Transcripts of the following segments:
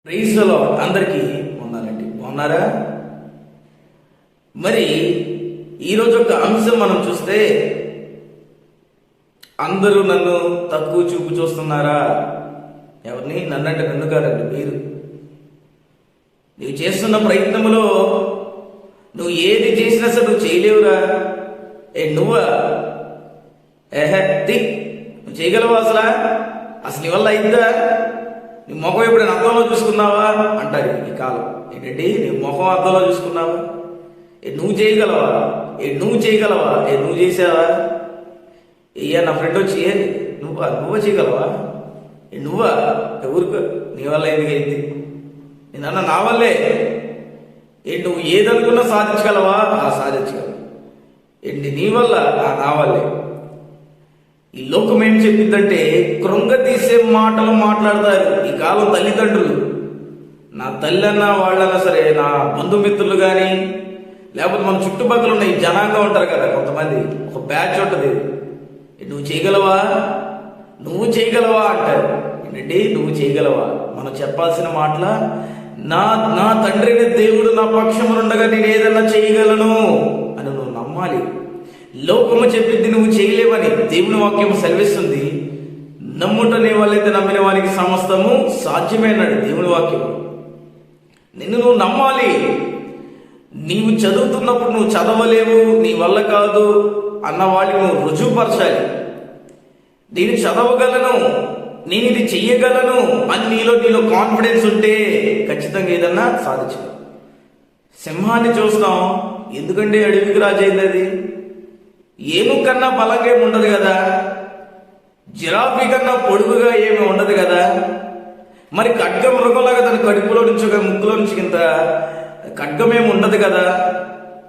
Praise the lord. అందరికీ వందనాలండి. బాగున్నారా? మరి ఈరోజు ఒక అంశం మనం చూస్తే, అందరూ నన్ను తక్కువ చూపు చూస్తున్నారా? ఎవరిని? నన్నంటే నన్ను కాదండి, మీరు. నువ్వు చేస్తున్న ప్రయత్నంలో నువ్వు ఏది చేసినా సరే నువ్వు చేయలేవురా. నువ్వా? నువ్వు చేయగలవా? అసలు నీ వల్ల అయిద్దా? నీ ముఖం ఎప్పుడైనా అద్దంలో చూసుకున్నావా అంటారు ఈ కాలం. ఏంటంటే నీ ముఖం అద్దంలో చూసుకున్నావా? నువ్వు చేయగలవా? నువ్వు చేసావా? నా ఫ్రెండ్ వచ్చి నువ్వా చేయగలవా? నువ్వా? ఊరుకో, నీ వల్ల ఎందుకైంది? నేనన్నా నా వల్లే. నువ్వు ఏదనుకున్నా సాధించగలవా? సాధించగలవు. నీ వల్ల? నా వల్లే. ఈ లోకం ఏం చెప్పిందంటే కృంగతీసే మాటలు మాట్లాడతారు ఈ కాలం తల్లిదండ్రులు. నా తల్లి అన్నా వాళ్ళన్నా సరే, నా బంధుమిత్రులు కానీ, లేకపోతే మన చుట్టుపక్కల ఉన్న ఈ జనాంగం ఉంటారు కదా, కొంతమంది ఒక బ్యాచ్ ఉంటుంది. నువ్వు చేయగలవా అంటారు. ఏంటంటే నువ్వు చేయగలవా? మనం చెప్పాల్సిన మాటల, నా తండ్రిని దేవుడు నా పక్షమునుండగా నేను ఏదన్నా చేయగలను అని నువ్వు నమ్మాలి. లోకము చెప్పింది నువ్వు చేయలేవని దేవుని వాక్యం సెలవిస్తుంది. నమ్ముట నీ వల్లైతే నమ్మిన వానికి సమస్తము సాధ్యమే అన్నాడు దేవుని వాక్యం. నిన్ను నువ్వు నమ్మాలి. నీవు చదువుతున్నప్పుడు నువ్వు చదవలేవు, నీ వల్ల కాదు అన్న వాడికి నువ్వు రుజువుపరచాలి. నేను చదవగలను, నేను ఇది చెయ్యగలను అని నీలో కాన్ఫిడెన్స్ ఉంటే ఖచ్చితంగా ఏదన్నా సాధించగలవు. సింహాన్ని చూస్తాం, ఎందుకంటే అడవికి రాజైంది అది. ఏను కన్నా బలంగా ఏమి ఉండదు కదా, జిరాఫీ కన్నా పొడుగుగా ఏమి ఉండదు కదా. మరి ఖడ్గ మృగంలాగా తన కడుపులో నుంచి ముక్కులో నుంచి ఇంత ఖడ్గమేమి ఉండదు కదా.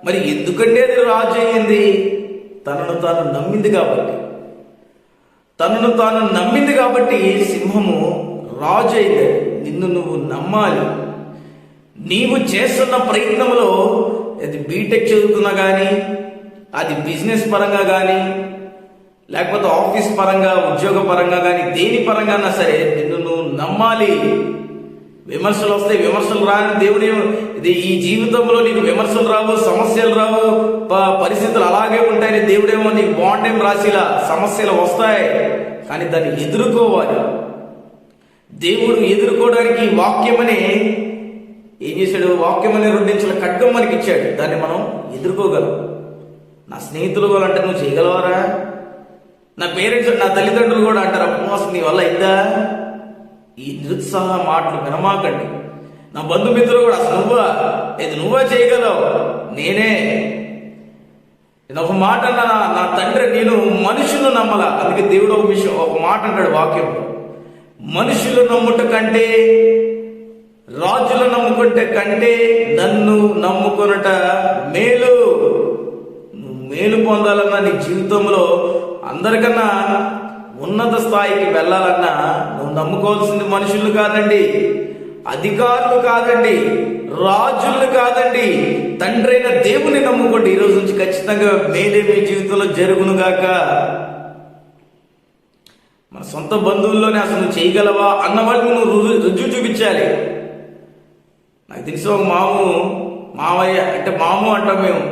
మరి ఎందుకంటే అది రాజు అయ్యింది? తనను తాను నమ్మింది కాబట్టి సింహము రాజు అయింది. నిన్ను నువ్వు నమ్మాలి. నీవు చేస్తున్న ప్రయత్నంలో అది బీటెక్ చదువుతున్నా కానీ, అది బిజినెస్ పరంగా కానీ, లేకపోతే ఆఫీస్ పరంగా, ఉద్యోగ పరంగా కానీ, దేని పరంగా సరే నిన్ను నువ్వు నమ్మాలి. విమర్శలు వస్తే విమర్శలు రాని దేవుని, ఈ జీవితంలో నీకు విమర్శలు రావు, సమస్యలు రావు, పరిస్థితులు అలాగే ఉంటాయని దేవుడేమో నీకు బాండేం రాసిలా. సమస్యలు వస్తాయి కానీ దాన్ని ఎదుర్కోవాలి. దేవుడు ఎదుర్కోవడానికి వాక్యమని ఏం చేశాడు? వాక్యమని రెండించిన ఖడ్గం మనకి ఇచ్చాడు. దాన్ని మనం ఎదుర్కోగలం. నా స్నేహితులు కూడా అంటే నువ్వు చేయగలవారా? నా పేరెంట్స్, నా తల్లిదండ్రులు కూడా అంటారు, అసలు నీ వల్ల అయిందా? ఈ నిరుత్సాహ మాటలు వినమాకండి. నా బంధుమిత్రులు కూడా, అసలు నువ్వా చేయగలవు? నేనే. ఒక మాట అన్నా, నా తండ్రి నేను మనుషులు నమ్మల. అందుకే దేవుడు ఒక మాట అంటాడు వాక్యంలో, మనుషులు నమ్ముట కంటే, రాజులు నమ్ముకుంటే కంటే నన్ను నమ్ముకొనుట మేలు. మేలు పొందాలన్నా, నీ జీవితంలో అందరికన్నా ఉన్నత స్థాయికి వెళ్ళాలన్నా నువ్వు నమ్ముకోవాల్సింది మనుషులు కాదండి, అధికారులు కాదండి, రాజులు కాదండి, తండ్రైన దేవుని నమ్ముకోండి. ఈ రోజు నుంచి ఖచ్చితంగా మేలే మీ జీవితంలో జరుగునుగాక. మన సొంత బంధువుల్లోనే అసలు నువ్వు చేయగలవా అన్న వాళ్ళకి నువ్వు రుజువు చూపించాలి. నాకు తెలిసి ఒక మావయ్య అంటే మాము అంటాం మేము.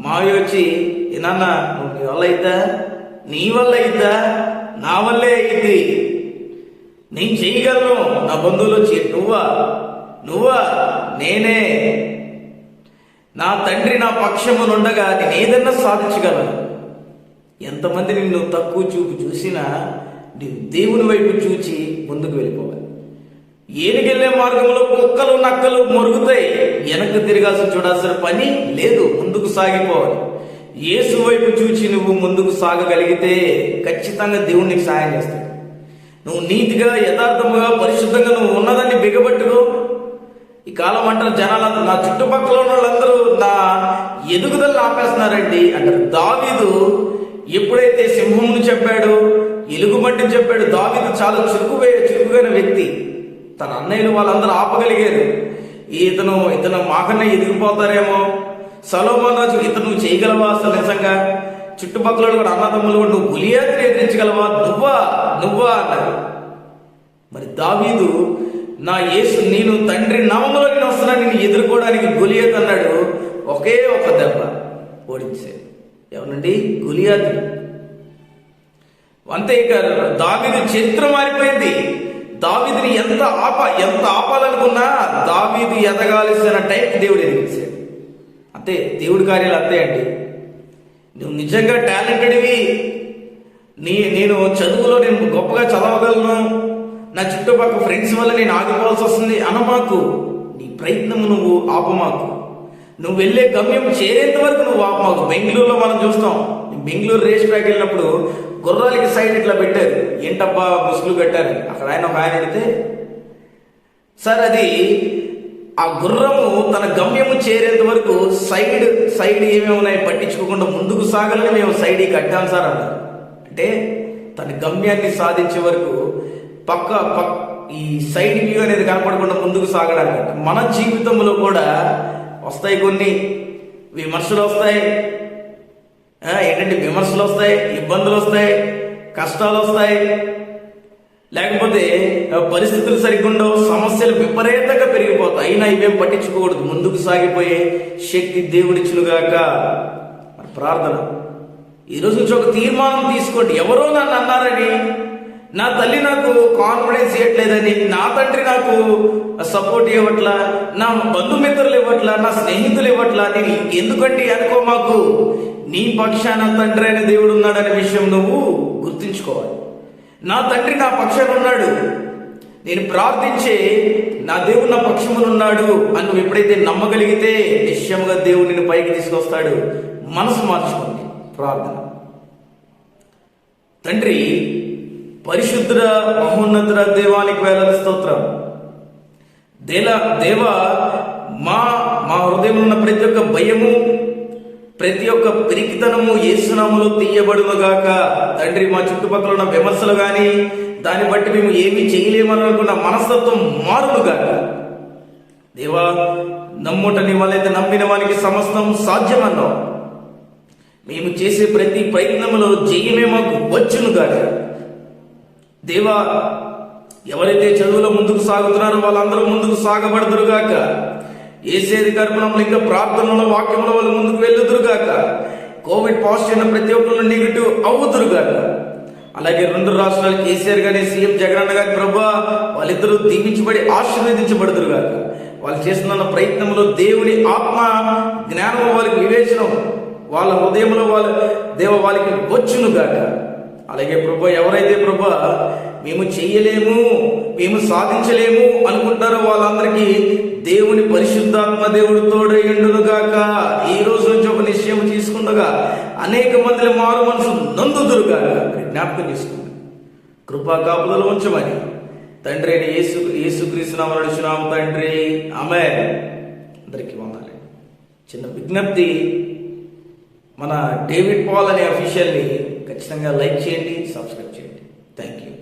మావి వచ్చి, నాన్న నువ్వు నీ వల్ల అయిద్దా? నా వల్లే అయింది, నేను చేయగలను. నా బంధువులు వచ్చి, నువ్వా? నేనే. నా తండ్రి నా పక్షమునుండగా నేను ఏదన్నా సాధించగలను. ఎంతమంది నిన్ను తక్కువ చూపు చూసినా నీవు దేవుని వైపు చూచి ముందుకు వెళ్ళిపోవాలి. ఏనుగెళ్ళే మార్గంలో కుక్కలు నక్కలు మొరుగుతాయి, వెనక్కి తిరగాల్సి చూడాల్సిన పని లేదు, ముందుకు సాగిపోవాలి. యేసు వైపు చూచి నువ్వు ముందుకు సాగగలిగితే ఖచ్చితంగా దేవుడు నీకు సాయం చేస్తాడు. నువ్వు నీతిగా, యథార్థముగా, పరిశుద్ధంగా నువ్వు ఉన్నదాన్ని బిగబట్టుకో. ఈ కాలం అంటారు జనాలందరూ, నా చుట్టుపక్కల ఉన్న వాళ్ళందరూ నా ఎదుగుదలను ఆపేస్తున్నారండి అంటారు. దావీదు ఎప్పుడైతే సింహమును చెప్పాడు, ఎలుగుబంటిని చెప్పాడు, దావీదు చాలా చురుకుగైన వ్యక్తి. తన అన్నయ్యలు వాళ్ళందరూ ఆపగలిగారు. ఇతను మాకన్నా ఎదిగిపోతారేమో. సొలొమోను రాజు, ఇతను నువ్వు చేయగలవా? అసలు నిజంగా చుట్టుపక్కల కూడా అన్నదమ్ములు కూడా, నువ్వు గులియాతుని ఎదిరించగలవా? నువ్వా అన్నారు. మరి దావీదు నా యేసు నేను తండ్రి నామములో నేను వస్తున్నాను, నేను ఎదుర్కోవడానికి గొలియాత్ అన్నాడు. ఒకే ఒక దెబ్బ ఓడించాడు. ఎవరండి? గొలియాతు. అంతే. ఇక దావీదు చరిత్ర మారిపోయింది. దావీదుని ఎంత ఆపాలనుకున్నా దావీదు ఎదగాల్సిన టైంకి దేవుడు ఎదిగించాడు. అంతే, దేవుడి కార్యాలు అంతే అండి. నువ్వు నిజంగా టాలెంటెడ్వి, నేను చదువులో నేను గొప్పగా చదవగలను, నా చుట్టుపక్కల ఫ్రెండ్స్ వల్ల నేను ఆగిపోవాల్సి వస్తుంది అనమాకు. నీ ప్రయత్నం నువ్వు ఆపమాకు. నువ్వు వెళ్ళే గమ్యం చేరేంత వరకు నువ్వు ఆపమాకు. బెంగళూరులో మనం చూస్తాం, బెంగళూరు రేస్ ట్రాక్ వెళ్ళినప్పుడు గుర్రాలకి సైడ్ ఇట్లా పెట్టారు. ఏంటబ్బా ముసుగులు కట్టారు. అక్కడ ఒక ఆయన అడిగితే, సార్ అది ఆ గుర్రము తన గమ్యము చేరేంత వరకు సైడ్ ఏమేమి ఉన్నాయి పట్టించుకోకుండా ముందుకు సాగాలని మేము సైడ్ కట్టాం సార్ అన్నారు. అంటే తన గమ్యాన్ని సాధించే వరకు ఈ సైడ్ వ్యూ అనేది కనపడకుండా ముందుకు సాగడానికి. మన జీవితంలో కూడా వస్తాయి కొన్ని విమర్శలు వస్తాయి. ఏంటంటే విమర్శలు వస్తాయి, ఇబ్బందులు వస్తాయి, కష్టాలు వస్తాయి, లేకపోతే పరిస్థితులు సరిగ్గా ఉండవు, సమస్యలు విపరీతంగా పెరిగిపోతాయి. అయినా ఇవేం పట్టించుకోకూడదు. ముందుకు సాగిపోయే శక్తి దేవుడిచ్చునుగాక. ప్రార్థన. ఈరోజు నుంచి ఒక తీర్మానం తీసుకోండి. ఎవరో నన్ను అన్నారని, నా తల్లి నాకు కాన్ఫిడెన్స్ ఇవ్వట్లేదని, నా తండ్రి నాకు సపోర్ట్ ఇవ్వట్లా, నా బంధుమిత్రులు ఇవ్వట్లా, నా స్నేహితులు ఇవ్వట్లా, నేను ఎందుకంటే అనుకో. మాకు నీ పక్షాన తండ్రి అయిన దేవుడు ఉన్నాడనే విషయం నువ్వు గుర్తుంచుకోవాలి. నా తండ్రి నా పక్షాన ఉన్నాడు, నేను ప్రార్థించే నా దేవుడు నా పక్షమున ఉన్నాడు అని నువ్వు ఎప్పుడైతే నమ్మగలిగితే నిశ్చయముగా దేవుడు నిన్ను పైకి తీసుకొస్తాడు. మనసు మార్చుకోండి. ప్రార్థన. తండ్రి, పరిశుద్ధ మహోన్నతుడ దేవానికి వేలాది స్తోత్రం. దేవా, మా హృదయంలో ఉన్న ప్రతి ఒక్క భయము, ప్రతి ఒక్క పిరికితనము యేసునామములో తీయబడునుగాక. తండ్రి, మా చుట్టుపక్కల ఉన్న విమర్శలు కానీ దాన్ని బట్టి మేము ఏమీ చేయలేమని అనుకున్న మనస్తత్వం మారునుగాక. దేవా, నమ్ముట నీ వాళ్ళైతే నమ్మిన వానికి సమస్తం సాధ్యమన్నావు. మేము చేసే ప్రతి ప్రయత్నములో జయమే మాకు వచ్చునుగాక. దేవా, ఎవరైతే చదువులో ముందుకు సాగుతున్నారో వాళ్ళందరూ ముందుకు సాగబడుదురుగాక. ఏసేది కర్పణంలో ఇంకా ప్రార్థనలో వాక్యంలో వాళ్ళు ముందుకు వెళ్ళుదురుగాక. కోవిడ్ పాజిటివ్ అయిన ప్రతి ఒక్కరు నెగిటివ్ అవుతురుగాక. అలాగే 2 రాష్ట్రాలు కేసీఆర్ గారి, సీఎం జగనన్న గారి ప్రభా వాళ్ళిద్దరూ దీవించబడి ఆశీర్వదించబడుదురుగాక. వాళ్ళు చేస్తున్న ప్రయత్నంలో దేవుని ఆత్మ జ్ఞానం, వాళ్ళకి వివేచనం వాళ్ళ హృదయంలో వాళ్ళకి వచ్చునుగాక. అలాగే ప్రభా, ఎవరైతే ప్రభా మేము చెయ్యలేము, మేము సాధించలేము అనుకుంటారో వాళ్ళందరికీ దేవుని పరిశుద్ధాత్మ దేవుడు తోడైండునుగాక. ఈ రోజు నుంచి ఒక నిశ్చయం తీసుకుండగా అనేక మందిని మారు మనసు నందుదురుగాక. జ్ఞాపకం చేసుకుంది. కృపా కాపుదలు ఉంచమని తండ్రి అయిన యేసుక్రీస్తు నామములో అడుగుచున్నాము తండ్రి. ఆమేన్. అందరికీ వందనాలు. చిన్న విజ్ఞప్తి, మన డేవిడ్ పాల్ అనే అఫీషియల్ని ఖచ్చితంగా లైక్ చేయండి, సబ్స్క్రైబ్ చేయండి. Thank you.